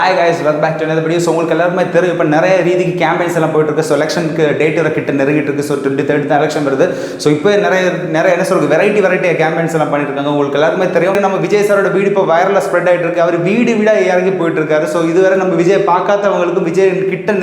Hi guys, welcome back to another video. So உங்களுக்கு எல்லாருமே தெரியும் இப்போ நிறைய ரீதிக்கு கேம்பெயின்ஸ் எல்லாம் போயிட்டு இருக்கு. ஸோ எலெக்ஷனுக்கு டேட் வர கிட்ட நெருங்கிட்டு இருக்கு. ஸோ 23rd தான் எலெக்ஷன் வருது. ஸோ இப்போ நிறைய என்ன சொல்றது வெரைட்டியாக கேம்பெயின்ஸ் எல்லாம் பண்ணிட்டு இருக்காங்க. உங்களுக்கு எல்லாருமே தெரியும் நம்ம விஜய் சாரோட வீடு இப்போ வைரலாக ஸ்ப்ரெட் ஆகிட்டு இருக்கு. அவர் வீடு இறங்கி போயிட்டு இருக்காரு. ஸோ இதுவரை நம்ம விஜய் பார்க்காதவங்களுக்கும் விஜய் கிட்ட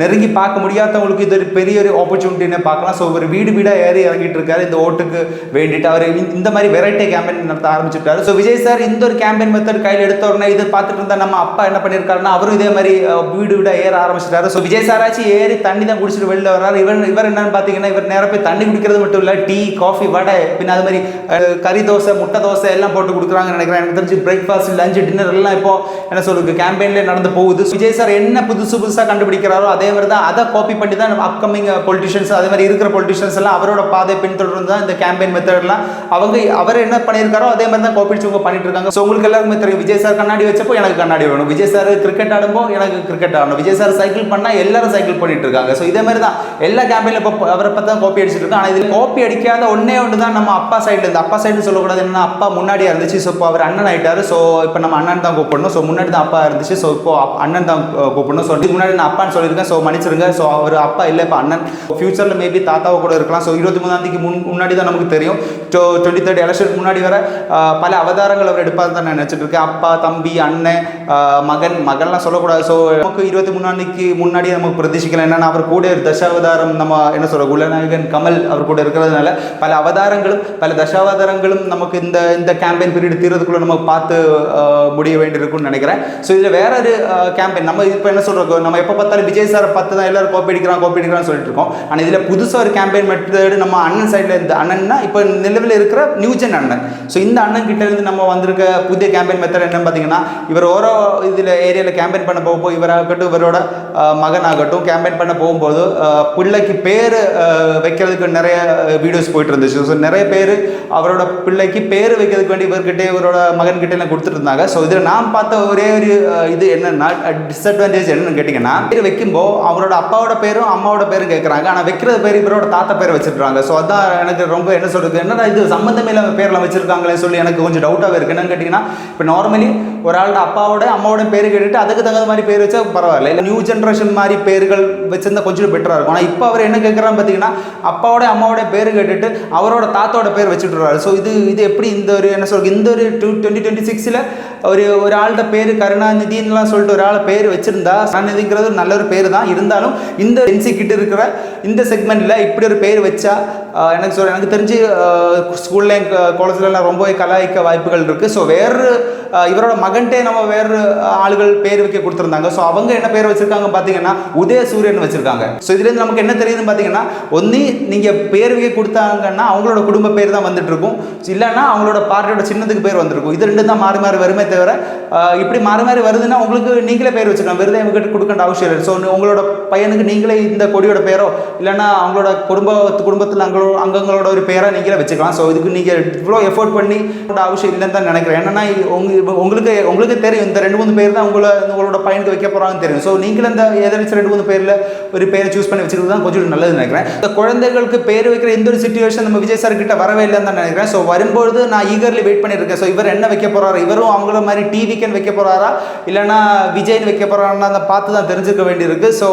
நெருங்கி பார்க்க முடியாதவங்களுக்கு இது ஒரு பெரிய ஒரு ஆப்பர்ச்சுனிட்டின்னு பார்க்கலாம். ஸோ ஒரு வீடு இறங்கிட்டு இருக்காரு இந்த ஓட்டுக்கு வேண்டிட்டு. அவர் இந்த மாதிரி வெரைட்டி கேம்பெயின் நடத்த ஆரம்பிச்சிருக்காரு. ஸோ விஜய் சார் இந்த ஒரு கேம்பெயின் மெத்தட் கையில் எடுத்த உடனே இது பார்த்துட்டு இருந்தா நம்ம அப்பா என்ன பண்ணியிருக்காருன்னா அவரும் இதே மாதிரி வீடு ஏற ஆரம்பிச்சிட்டாரு. ஸோ விஜய் சாராச்சு ஏறி தண்ணி தான் குடிச்சிட்டு வெளில வர்றாரு. இவர் என்னன்னு பார்த்தீங்கன்னா இவர் நேரம் போய் தண்ணி குடிக்கிறது மட்டும் இல்லை, டீ காஃபி வடை பின்ன அது மாதிரி கறி தோசை முட்டை தோசை எல்லாம் போட்டு கொடுக்குறாங்கன்னு நினைக்கிறேன். எனக்கு தெரிஞ்சு பிரேக்ஃபாஸ்ட் லஞ்ச் டின்னர் எல்லாம் இப்போ என்ன சொல்றது கேம்பெயின்ல நடந்து போகுது. விஜய் சார் என்ன புதுசாக கண்டுபிடிக்கிறாரோ அதே மாதிரி தான் அதை காப்பி பண்ணி தான் அப்கமிங் பொலிட்டிஷியன்ஸ் அதே மாதிரி இருக்கிற பொலிட்டிஷியன்ஸ் எல்லாம் அவரோட பாதை பின்தொடர்ந்து தான் இந்த கேம்பெயின் மெத்தட்லாம் அவர் என்ன பண்ணியிருக்காரோ அதே மாதிரி தான் காப்பி அடிச்சு பண்ணிட்டு இருக்காங்க. ஸோ உங்களுக்கு எல்லாருமே தெரியும் விஜய் சார் கண்ணாடி வச்சப்போ எனக்கு கண்ணாடி வேணும், விஜய் சார் கிரிக்கெட் ஆடும்போது எனக்கு கிரிக்கெட் ஆடணும், விஜய் சார் சைக்கிள் பண்ணால் எல்லாரும் சைக்கிள் பண்ணிட்டு இருக்காங்க. ஸோ இதே மாதிரி தான் எல்லா கேம்பெயினில் இப்போ அவரை பற்றி தான் காப்பி அடிச்சிட்டு இருக்கோம். ஆனால் இதில் காப்பி அடிக்காத ஒன்று தான் நம்ம அப்பா சைடில் இருந்து அப்பா சைடு சொல்லக்கூடாது. என்னன்னா அப்பா முன்னாடியே இருந்துச்சு. ஸோ இப்போ அவர் அண்ணன் ஆகிட்டாரு. ஸோ இப்போ நம்ம அண்ணன் தான் கூப்பிடணும். ஸோ முன்னாடி தான் அப்பா இருந்துச்சு. ஸோ இப்போ அண்ணன் தான் கூப்பிடணும். ஸோ இதுக்கு முன்னாடி நான் அப்பான்னு சொல்லியிருக்கேன். ஸோ மன்னிச்சிருங்க. ஸோ அவர் அப்பா இல்லை, இப்போ அண்ணன். ஃபியூச்சரில் மேபி தாத்தாவை கூட இருக்கலாம். ஸோ 23ஆம் முன்னாடி தான் நமக்கு தெரியும். ஸோ 23rd எலெக்ஷனுக்கு முன்னாடி வர பல அவதாரங்கள் அவர் எடுப்பார் தான் நான் நினச்சிட்டு இருக்கேன். அப்பா தம்பி அண்ணன் மகன்லாம் சொல்லக்கூடாது. ஸோ நமக்கு 23ஆம் முன்னாடியே நமக்கு பிரதீட்சிக்கலாம். என்னன்னா அவர் கூட ஒரு தசாவதாரம் நம்ம என்ன சொல்ற குலநாயகன் கமல் அவர் கூட இருக்கிறதுனால பல அவதாரங்களும் பல தசாவதாரங்களும் நமக்கு இந்த கேம்பெயின் பீரியட் தீர்றதுக்குள்ள நம்ம பார்த்து முடிய வேண்டியிருக்கும்னு நினைக்கிறேன். ஸோ இதில் வேற ஒரு கேம்பெயின் நம்ம இப்போ என்ன சொல்றோம், நம்ம எப்போ பார்த்தாலும் விஜய் சாரை பார்த்து தான் எல்லாரும் காப்பி அடிக்கிறான்னு சொல்லிட்டு இருக்கோம். ஆனால் இதில் புதுசாக ஒரு கேம்பெயின் மெத்தட் நம்ம அண்ணன் சைடில் இருந்து அண்ணன்னா இப்போ நிலவில் இருக்கிற நியூஜன் அண்ணன். ஸோ இந்த அண்ணன் கிட்ட இருந்து நம்ம வந்திருக்க புதிய கேம்பெயின் மெத்தட் என்னன்னு பார்த்தீங்கன்னா இவர் ஓரோ இதில் ஏரியாவில் கேம்பெயின் பண்ண போகும்போது இவராகட்டும் இவரோட மகனாகட்டும் கேம்பெயின் பண்ண போகும்போது பிள்ளைக்கு பேர் வைக்கிறதுக்கு நிறைய வீடியோஸ் போயிட்டு இருந்துச்சு. ஸோ நிறைய பேர் அவரோட பிள்ளைக்கு பேர் வைக்கிறதுக்கு வேண்டி இவர்கிட்ட இவரோட மகன்கிட்ட எல்லாம் கொடுத்துட்டு இருந்தாங்க. ஸோ இதில் நான் பார்த்த ஒரே ஒரு இது என்னன்னா டிஸ்அட்வான்டேஜ் என்னன்னு கேட்டிங்கன்னா பேர் வைக்கும்போது அவரோட அப்பாவோட பேரும் அம்மாவோட பேரும் கேட்குறாங்க. ஆனால் வைக்கிற பேர் இவரோட தாத்தா பேர் வச்சிருக்காங்க. ஸோ அதான் எனக்கு ரொம்ப என்ன சொல்றது என்னன்னா இது சம்மந்தமே இல்லாமல் பேரில் வச்சிருக்காங்களே சொல்லி எனக்கு கொஞ்சம் டவுட்டாகவே இருக்கு. என்னன்னு கேட்டிங்கன்னா இப்போ நார்மலி ஒரு ஆளோட அப்பாவோட அம்மாவோட பேர் கேட்டுட்டு அதுக்கு தகுந்த மாதிரி பேர் வச்சா பரவாயில்ல, இல்லை நியூ ஜென்ரேஷன் மாதிரி பேர்கள் வச்சிருந்தா கொஞ்சம் பெட்டராக இருக்கும். ஆனால் இப்போ அவர் என்ன கேட்குறான்னு பார்த்தீங்கன்னா அப்பாவோட அம்மாவோட பேர் கேட்டுட்டு அவரோட தாத்தாவோட பேர் வச்சுட்டுறாரு. ஸோ இது எப்படி இந்த ஒரு என்ன சொல்றது இந்த ஒரு 2026 ஒரு ஆள்கிட்ட பேர் கருணாநிதினுலாம் சொல்லிட்டு ஒரு ஆளை பேர் வச்சிருந்தா கருணாநிதிங்கிறது நல்ல ஒரு பேர் தான். இருந்தாலும் இந்த என்சி கிட்ட இருக்கிற இந்த செக்மெண்ட்ல இப்படி ஒரு பேர் வச்சா எனக்கு தெரிஞ்சு ஸ்கூல்லையும் காலேஜ்லாம் ரொம்பவே கலாய்க்க வாய்ப்புகள் இருக்குது. ஸோ வேறு இவரோட மகன்கிட்டே நம்ம வேறு ஆளுகள் பேர் வைக்க கொடுத்துருந்தாங்க. ஸோ அவங்க என்ன பேர் வச்சிருக்காங்க பார்த்தீங்கன்னா உதயசூரியன் வச்சிருக்காங்க. ஸோ இதுலேருந்து நமக்கு என்ன தெரியுதுன்னு பார்த்தீங்கன்னா ஒன்று நீங்கள் பேர் வைக்க கொடுத்தாங்கன்னா அவங்களோட குடும்ப பேர் தான் வந்துட்டு இருக்கும், இல்லைன்னா அவங்களோட பார்ட்டியோட சின்னத்துக்கு பேர் வந்திருக்கும். இது ரெண்டு தான் மாறி வருமே தவிர இப்படி மாறி வருதுன்னா உங்களுக்கு நீங்களே பேர் வச்சுக்கலாம், வெறுതെ இவங்ககிட்ட கொடுക്കേണ്ട அவசியம் இல்லை. ஸோ உங்களோட பையனுக்கு நீங்களே இந்த கொடியோட பேரோ இல்லைன்னா அவங்களோட குடும்பத்தில் அங்கங்களோட ஒரு பேரை நீங்களே வச்சுக்கலாம். ஸோ இதுக்கு நீங்கள் இவ்வளோ எஃபோர்ட் பண்ணி அவசியம் இல்லைன்னு தான் நினைக்கிறேன். என்னன்னா உங்களுக்கு தெரியும் இந்த 2-3 பேர் தான் உங்களோட பையனுக்கு வைக்க போகிறாங்கன்னு தெரியும். ஸோ நீங்களும் இந்த ஏதாச்சும் 2-3 பேரில் ஒரு பேரை சூஸ் பண்ணி வச்சுக்கிறது தான் கொஞ்சம் நல்லது நினைக்கிறேன். இந்த குழந்தைகளுக்கு பேர் வைக்கிற எந்த ஒரு சிச்சுவேஷன் நம்ம விஜய் சார் கிட்ட வரவே இல்லைன்னு தான் நினைக்கிறேன். ஸோ வரும்போது நான் ஈகர்லி வெயிட் பண்ணியிருக்கேன். ஸோ இவர் என்ன வைக்க போகிறாரு, இவரும் அவங்கள மாதிரி டிவிக்கன் வைக்க போகிறாரா இல்லைன்னா விஜய்னு வைக்க போகிறாருன்னா அதை பார்த்து தான் தெரிஞ்சுக்க வேண்டியிருக்கு. ஸோ